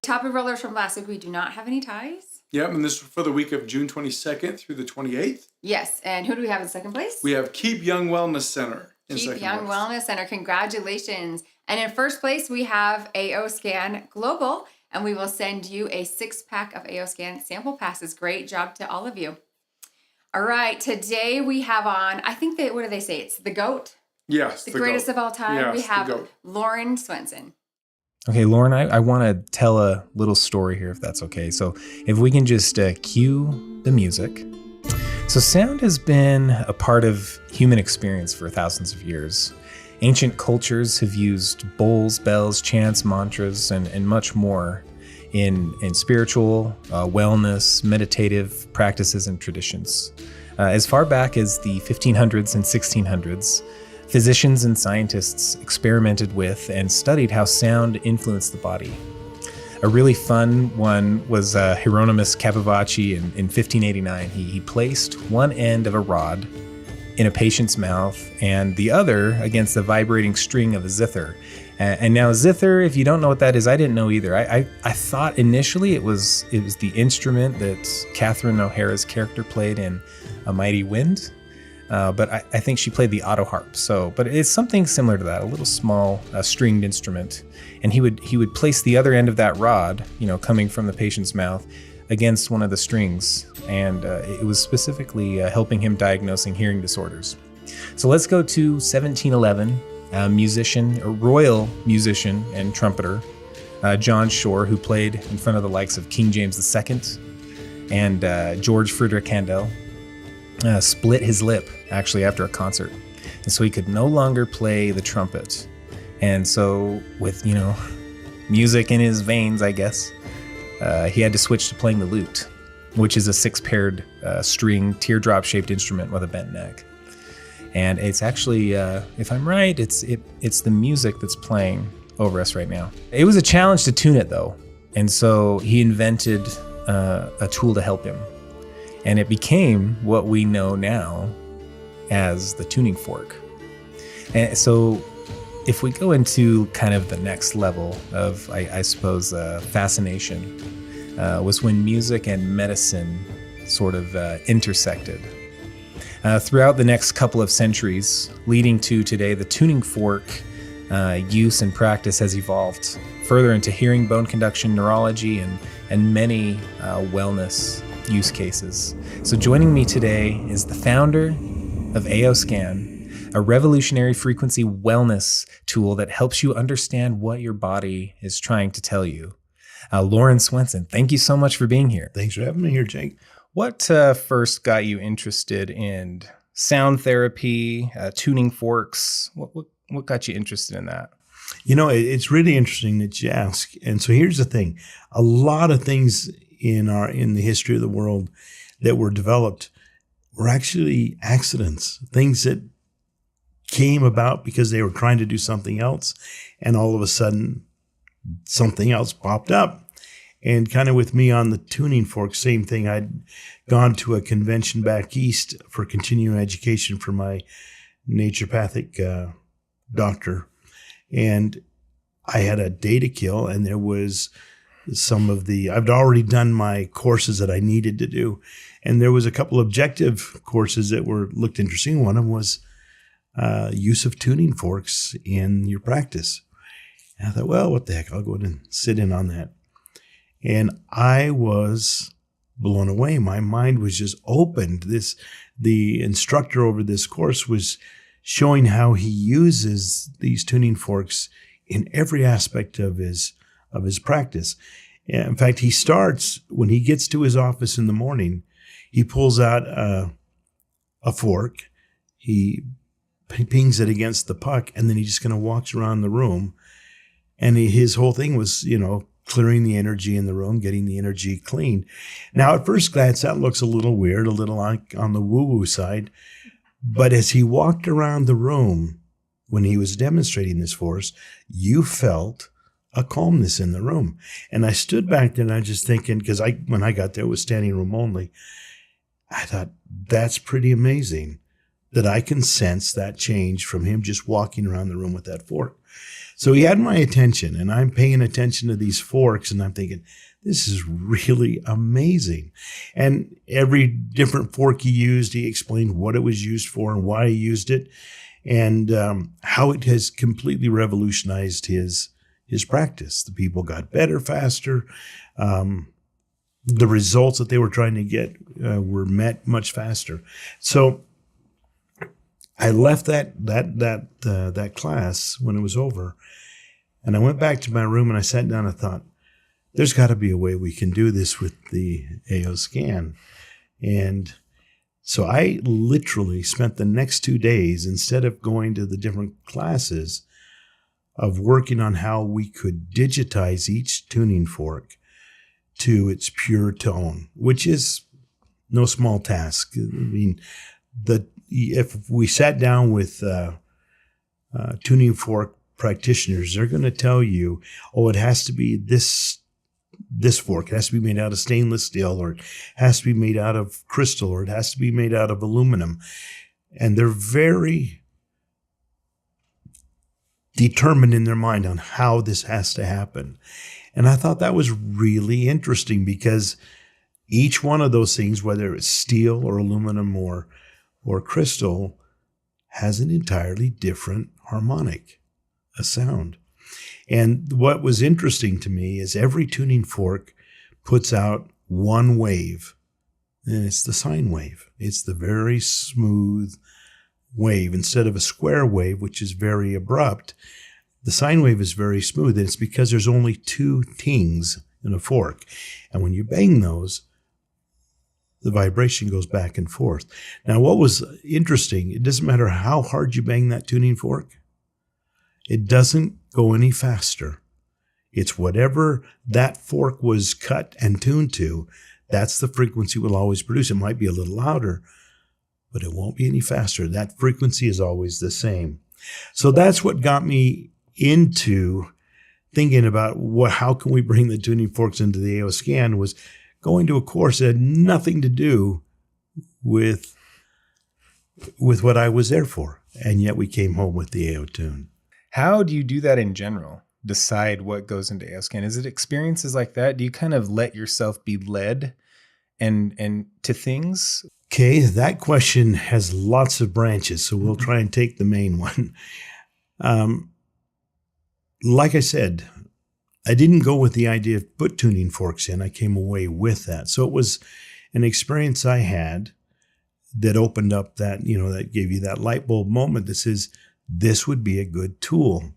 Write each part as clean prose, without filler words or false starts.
topic rollers from last week, we do not have any ties. Yep, and this is for the week of June 22nd through the 28th. Yes, and who do we have in second place? We have Keep Young Wellness Center in second Keep Young place. Wellness Center. Congratulations. And in first place, we have AO Scan Global, and we will send you a 6-pack of AO Scan sample passes. Great job to all of you. All right, today we have on, I think what do they say? It's the GOAT? Yes, the greatest GOAT. of all time. Yes, we have the GOAT. Loran Swensen. Okay, Lauren, I want to tell a little story here, if that's okay. So if we can just cue the music. So sound has been a part of human experience for thousands of years. Ancient cultures have used bowls, bells, chants, mantras, and much more in spiritual, wellness, meditative practices and traditions. As far back as the 1500s and 1600s, physicians and scientists experimented with and studied how sound influenced the body. A really fun one was Hieronymus Capivacci in 1589. He placed one end of a rod in a patient's mouth and the other against the vibrating string of a zither. And now zither, if you don't know what that is, I didn't know either. I thought initially it was the instrument that Catherine O'Hara's character played in A Mighty Wind. But I think she played the auto harp. But it's something similar to that, a little small stringed instrument. And he would place the other end of that rod, coming from the patient's mouth, against one of the strings. And it was specifically helping him diagnosing hearing disorders. So let's go to 1711, a royal musician and trumpeter, John Shore, who played in front of the likes of King James II and George Frederick Handel. Split his lip actually after a concert, and so he could no longer play the trumpet. And so with music in his veins, I guess, he had to switch to playing the lute, which is a 6-paired string teardrop shaped instrument with a bent neck. And it's actually, if I'm right, it's the music that's playing over us right now. It was a challenge to tune it though, and so he invented a tool to help him. And it became what we know now as the tuning fork. And so if we go into kind of the next level of, I suppose, fascination, was when music and medicine sort of intersected. Throughout the next couple of centuries, leading to today, the tuning fork use and practice has evolved further into hearing, bone conduction, neurology, and many wellness use cases. So joining me today is the founder of AO Scan, a revolutionary frequency wellness tool that helps you understand what your body is trying to tell you. Loran Swensen, thank you so much for being here. Thanks for having me here, Jake. What first got you interested in sound therapy, tuning forks? What got you interested in that? It's really interesting that you ask. And so here's the thing. A lot of things in the history of the world that were developed were actually accidents, things that came about because they were trying to do something else, and all of a sudden something else popped up. And kind of with me on the tuning fork, same thing. I'd gone to a convention back east for continuing education for my naturopathic doctor, and I had a day to kill, and there was I'd already done my courses that I needed to do. And there was a couple objective courses that looked interesting. One of them was use of tuning forks in your practice. And I thought, well, what the heck? I'll go in and sit in on that. And I was blown away. My mind was just opened. The instructor over this course was showing how he uses these tuning forks in every aspect of his practice. In fact, he starts, when he gets to his office in the morning, he pulls out a fork, he pings it against the puck, and then he just kind of walks around the room. And his whole thing was, clearing the energy in the room, getting the energy clean. Now, at first glance, that looks a little weird, a little on the woo-woo side. But as he walked around the room, when he was demonstrating this for us, you felt a calmness in the room. And I stood back there and I was just thinking, because when I got there, it was standing room only. I thought, that's pretty amazing that I can sense that change from him just walking around the room with that fork. So he had my attention, and I'm paying attention to these forks, and I'm thinking, this is really amazing. And every different fork he used, he explained what it was used for and why he used it, and how it has completely revolutionized his practice. The people got better faster. The results that they were trying to get were met much faster. So I left that class when it was over, and I went back to my room and I sat down and thought, there's got to be a way we can do this with the AO Scan. And so I literally spent the next 2 days, instead of going to the different classes, of working on how we could digitize each tuning fork to its pure tone, which is no small task. I mean, if we sat down with tuning fork practitioners, they're going to tell you, oh, it has to be this fork. It has to be made out of stainless steel, or it has to be made out of crystal, or it has to be made out of aluminum. And they're very determined in their mind on how this has to happen. And I thought that was really interesting, because each one of those things, whether it's steel or aluminum or crystal, has an entirely different harmonic, a sound. And what was interesting to me is every tuning fork puts out one wave, and it's the sine wave. It's the very smooth wave. Instead of a square wave, which is very abrupt, the sine wave is very smooth, and it's because there's only 2 tings in a fork. And when you bang those, the vibration goes back and forth. Now, what was interesting, it doesn't matter how hard you bang that tuning fork, it doesn't go any faster. It's whatever that fork was cut and tuned to, that's the frequency we'll always produce. It might be a little louder, but it won't be any faster. That frequency is always the same. So that's what got me into thinking about how can we bring the tuning forks into the AO Scan, was going to a course that had nothing to do with what I was there for. And yet we came home with the AO Tune. How do you do that in general? Decide what goes into AO Scan? Is it experiences like that? Do you kind of let yourself be led and to things? Okay, that question has lots of branches, so we'll try and take the main one. Like I said, I didn't go with the idea of put tuning forks in. I came away with that. So it was an experience I had that opened up that, that gave you that light bulb moment that says, this would be a good tool.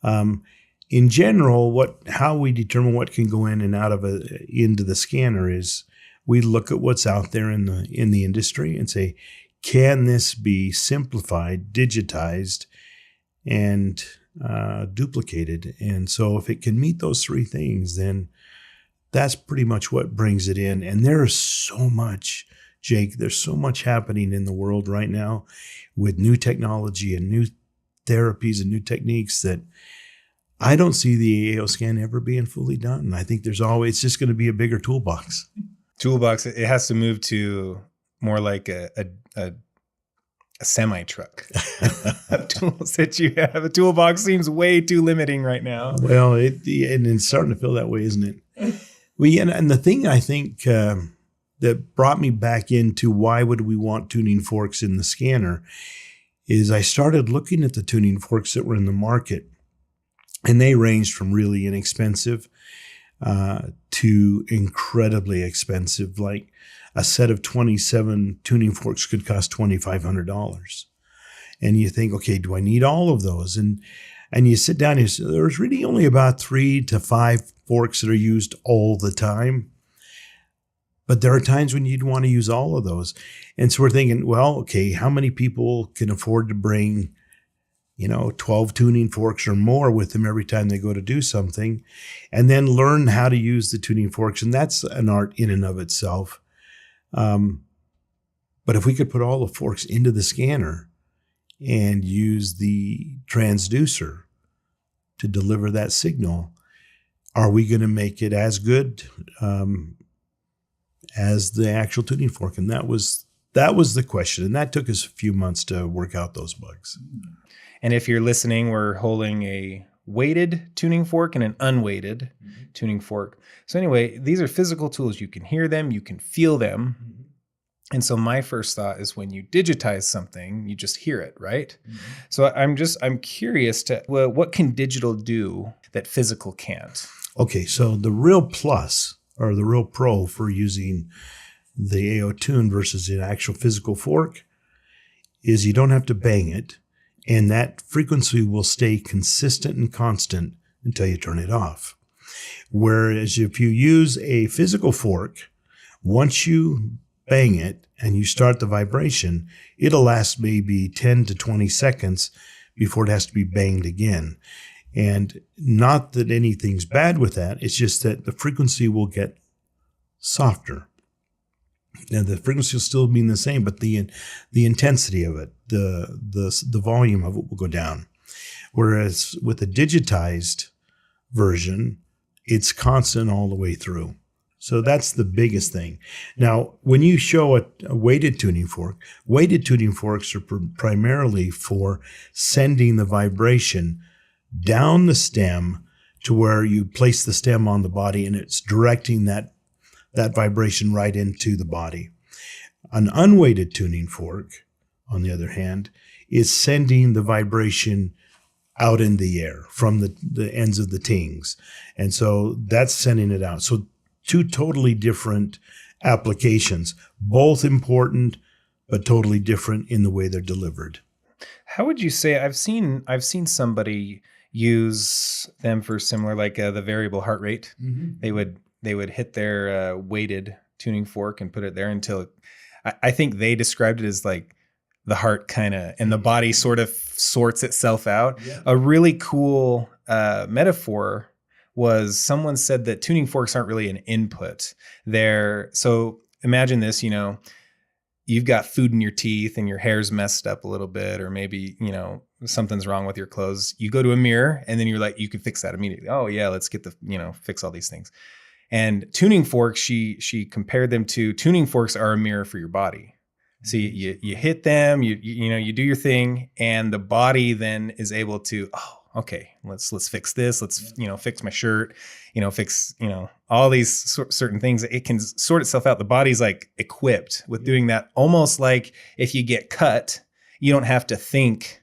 In general, how we determine what can go in and out of into the scanner is we look at what's out there in the industry and say, can this be simplified, digitized, and duplicated? And so if it can meet those 3 things, then that's pretty much what brings it in. And there is so much, Jake, there's so much happening in the world right now with new technology and new therapies and new techniques that I don't see the AO Scan ever being fully done. I think it's just going to be a bigger toolbox. It has to move to more like a semi truck. Tools that you have. A toolbox seems way too limiting right now. Well, and it's starting to feel that way, isn't it? And the thing I think that brought me back into why would we want tuning forks in the scanner is I started looking at the tuning forks that were in the market, and they ranged from really inexpensive to incredibly expensive. Like a set of 27 tuning forks could cost $2,500. And you think, okay, do I need all of those? And you sit down and you say, there's really only about 3 to 5 forks that are used all the time. But there are times when you'd want to use all of those. And so we're thinking, well, okay, how many people can afford to bring, 12 tuning forks or more with them every time they go to do something, and then learn how to use the tuning forks? And that's an art in and of itself. But if we could put all the forks into the scanner and use the transducer to deliver that signal, are we going to make it as good as the actual tuning fork? And that was the question. And that took us a few months to work out those bugs. And if you're listening, we're holding a weighted tuning fork and an unweighted tuning fork. So anyway, these are physical tools. You can hear them, you can feel them. And so my first thought is when you digitize something, you just hear it, right? So I'm curious to, well, what can digital do that physical can't? Okay, so the real plus or the real pro for using the AO tune versus an actual physical fork is you don't have to bang it, and that frequency will stay consistent and constant until you turn it off. Whereas if you use a physical fork, once you bang it and you start the vibration, it'll last maybe 10 to 20 seconds before it has to be banged again. And not that anything's bad with that, it's just that the frequency will get softer. Now the frequency will still be the same, but the intensity of it, the volume of it will go down. Whereas with a digitized version, it's constant all the way through. So that's the biggest thing. Now, when you show a weighted tuning fork, weighted tuning forks are primarily for sending the vibration down the stem to where you place the stem on the body, and it's directing that vibration right into the body. An unweighted tuning fork, on the other hand, is sending the vibration out in the air from the ends of the tings. And so that's sending it out. So two totally different applications, both important, but totally different in the way they're delivered. How would you say, I've seen somebody use them for similar, like the variable heart rate. They would hit their weighted tuning fork and put it there until I think they described it as like the heart kind of and the body sort of sorts itself out. Yeah. A really cool metaphor was someone said that tuning forks aren't really an input. So imagine this, you've got food in your teeth and your hair's messed up a little bit, or maybe, something's wrong with your clothes. You go to a mirror and then you're like, you can fix that immediately. Oh yeah, let's get fix all these things. And tuning forks, she compared them to tuning forks are a mirror for your body. So you hit them, you do your thing, and the body then is able to, okay, let's fix this. Let's, fix my shirt, fix, all these certain things. It can sort itself out. The body's like equipped with doing that. Almost like if you get cut, you don't have to think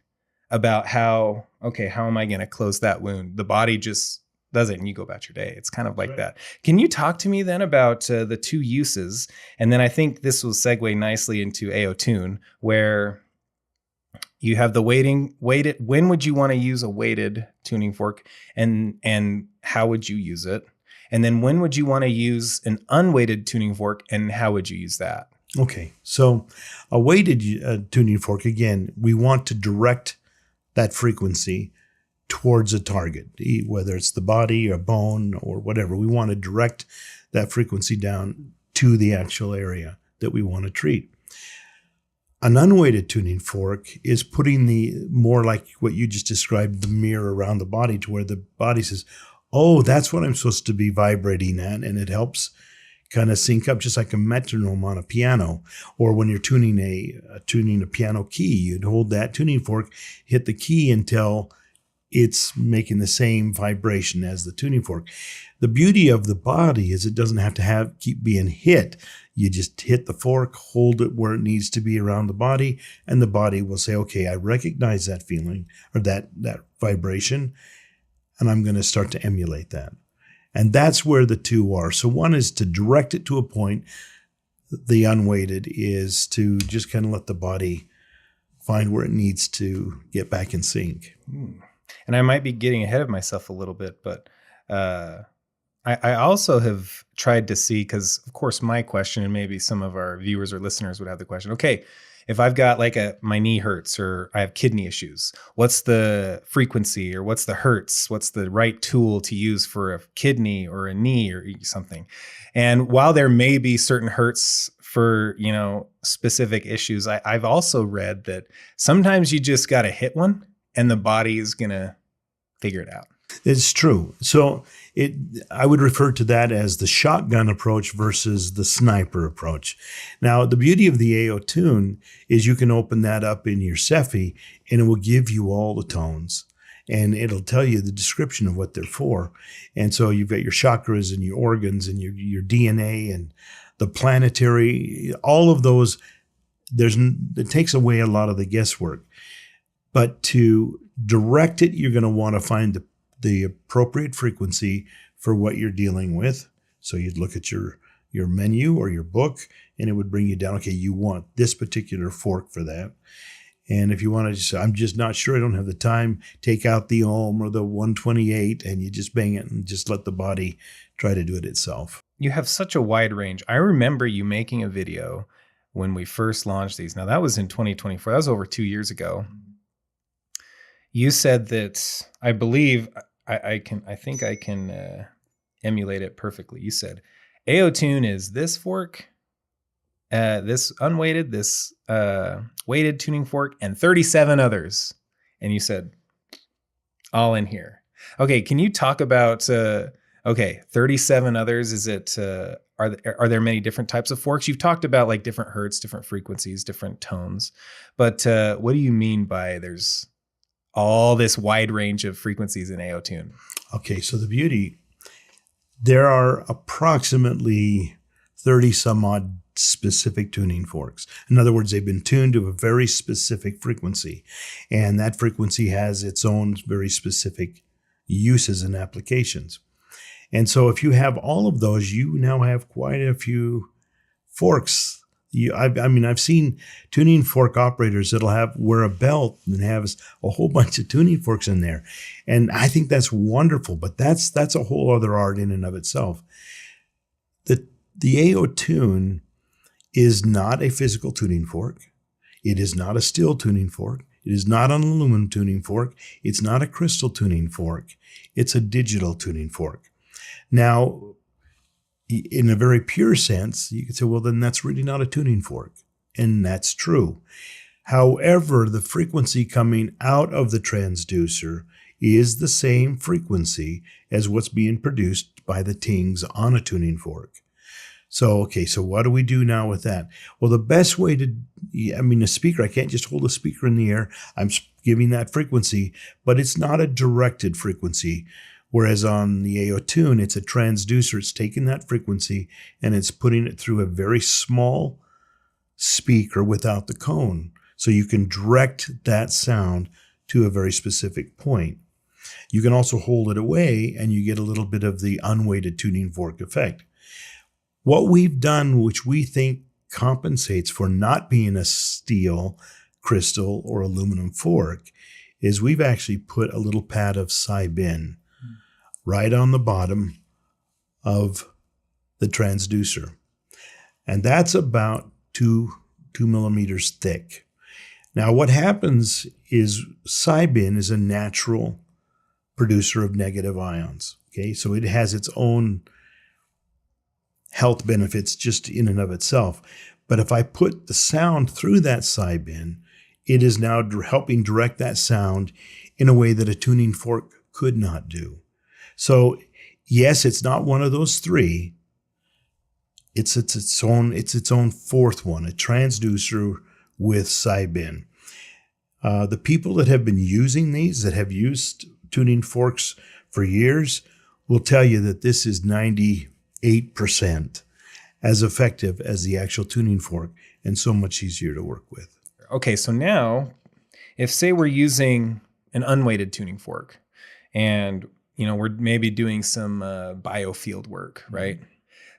about how am I going to close that wound? The body just does it and you go about your day. It's kind of like right. That. Can you talk to me then about the two uses? And then I think this will segue nicely into AO Tune, where you have the weighted. When would you want to use a weighted tuning fork, and how would you use it? And then when would you want to use an unweighted tuning fork, and how would you use that? Okay, so a weighted tuning fork, again, we want to direct that frequency towards a target, whether it's the body or bone or whatever. We want to direct that frequency down to the actual area that we want to treat. An unweighted tuning fork is putting the more like what you just described, the mirror around the body, to where the body says, oh, that's what I'm supposed to be vibrating at. And it helps kind of sync up, just like a metronome on a piano. Or when you're tuning a piano key, you'd hold that tuning fork, hit the key until it's making the same vibration as the tuning fork. The beauty of the body is it doesn't have to keep being hit. You just hit the fork, hold it where it needs to be around the body, and the body will say, okay, I recognize that feeling or that vibration, and I'm going to start to emulate that. And that's where the two are. So one is to direct it to a point. The unweighted is to just kind of let the body find where it needs to get back in sync. And I might be getting ahead of myself a little bit, but I also have tried to see, because of course my question, and maybe some of our viewers or listeners would have the question, okay, if I've got like my knee hurts or I have kidney issues, what's the frequency or what's the hertz? What's the right tool to use for a kidney or a knee or something? And while there may be certain hertz for, specific issues, I've also read that sometimes you just got to hit one and the body is going to figure it out. It's true. So I would refer to that as the shotgun approach versus the sniper approach. Now, the beauty of the AO Tune is you can open that up in your SEFI and it will give you all the tones. And it'll tell you the description of what they're for. And so you've got your chakras and your organs and your DNA and the planetary, all of those. It takes away a lot of the guesswork. But to direct it, you're going to want to find the appropriate frequency for what you're dealing with. So you'd look at your menu or your book, and it would bring you down, okay, you want this particular fork for that. And if you want to just, I'm just not sure, I don't have the time, take out the ohm or the 128, and you just bang it and just let the body try to do it itself. You have such a wide range. I remember you making a video when we first launched these. Now, that was in 2024. That was over 2 years ago. You said that, I believe, I think I can emulate it perfectly. You said, AO Tune is this fork, this unweighted, this weighted tuning fork, and 37 others. And you said, all in here. Okay, can you talk about, 37 others? Is it, are there many different types of forks? You've talked about like different hertz, different frequencies, different tones. But what do you mean by there's all this wide range of frequencies in AO Tune? Okay, so the beauty, there are approximately 30 some odd specific tuning forks. In other words, they've been tuned to a very specific frequency, and that frequency has its own very specific uses and applications. And so if you have all of those, you now have quite a few forks. I've seen tuning fork operators that'll wear a belt and have a whole bunch of tuning forks in there. And I think that's wonderful, but that's a whole other art in and of itself. The AO Tune is not a physical tuning fork. It is not a steel tuning fork. It is not an aluminum tuning fork. It's not a crystal tuning fork. It's a digital tuning fork. Now, in a very pure sense, you could say, well, then that's really not a tuning fork. And that's true. However, the frequency coming out of the transducer is the same frequency as what's being produced by the tings on a tuning fork. So what do we do now with that? Well, the best way a speaker, I can't just hold a speaker in the air. I'm giving that frequency, but it's not a directed frequency. Whereas on the AO Tune, it's a transducer. It's taking that frequency and it's putting it through a very small speaker without the cone. So you can direct that sound to a very specific point. You can also hold it away and you get a little bit of the unweighted tuning fork effect. What we've done, which we think compensates for not being a steel, crystal, or aluminum fork, is we've actually put a little pad of sine right on the bottom of the transducer. And that's about 2 millimeters thick. Now, what happens is sine is a natural producer of negative ions. Okay, so it has its own health benefits just in and of itself. But if I put the sound through that sine, it is now helping direct that sound in a way that a tuning fork could not do. So yes, it's not one of those three. It's its own fourth one, a transducer with sine. The people that have been using these, that have used tuning forks for years, will tell you that this is 98% as effective as the actual tuning fork and so much easier to work with. Okay, so now, if say we're using an unweighted tuning fork and we're maybe doing some biofield work, right?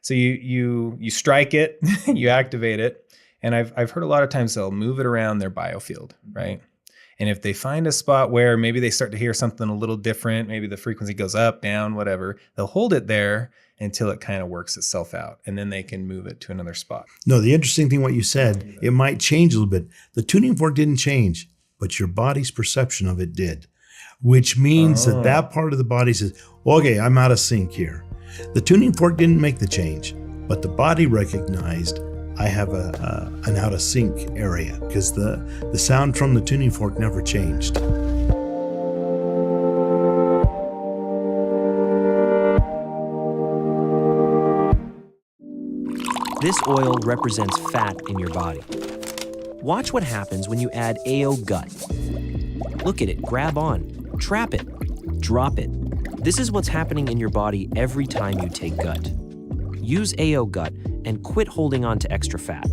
So you strike it, you activate it, and I've heard a lot of times they'll move it around their biofield, right? And if they find a spot where maybe they start to hear something a little different, maybe the frequency goes up, down, whatever, they'll hold it there until it kind of works itself out, and then they can move it to another spot. No, the interesting thing, what you said, it might change a little bit. The tuning fork didn't change, but your body's perception of it did, which means that part of the body says, okay, I'm out of sync here. The tuning fork didn't make the change, but the body recognized I have an out of sync area because the sound from the tuning fork never changed. This oil represents fat in your body. Watch what happens when you add AO gut. Look at it, grab on, trap it, drop it. This is what's happening in your body every time you take gut. Use AO gut and quit holding on to extra fat.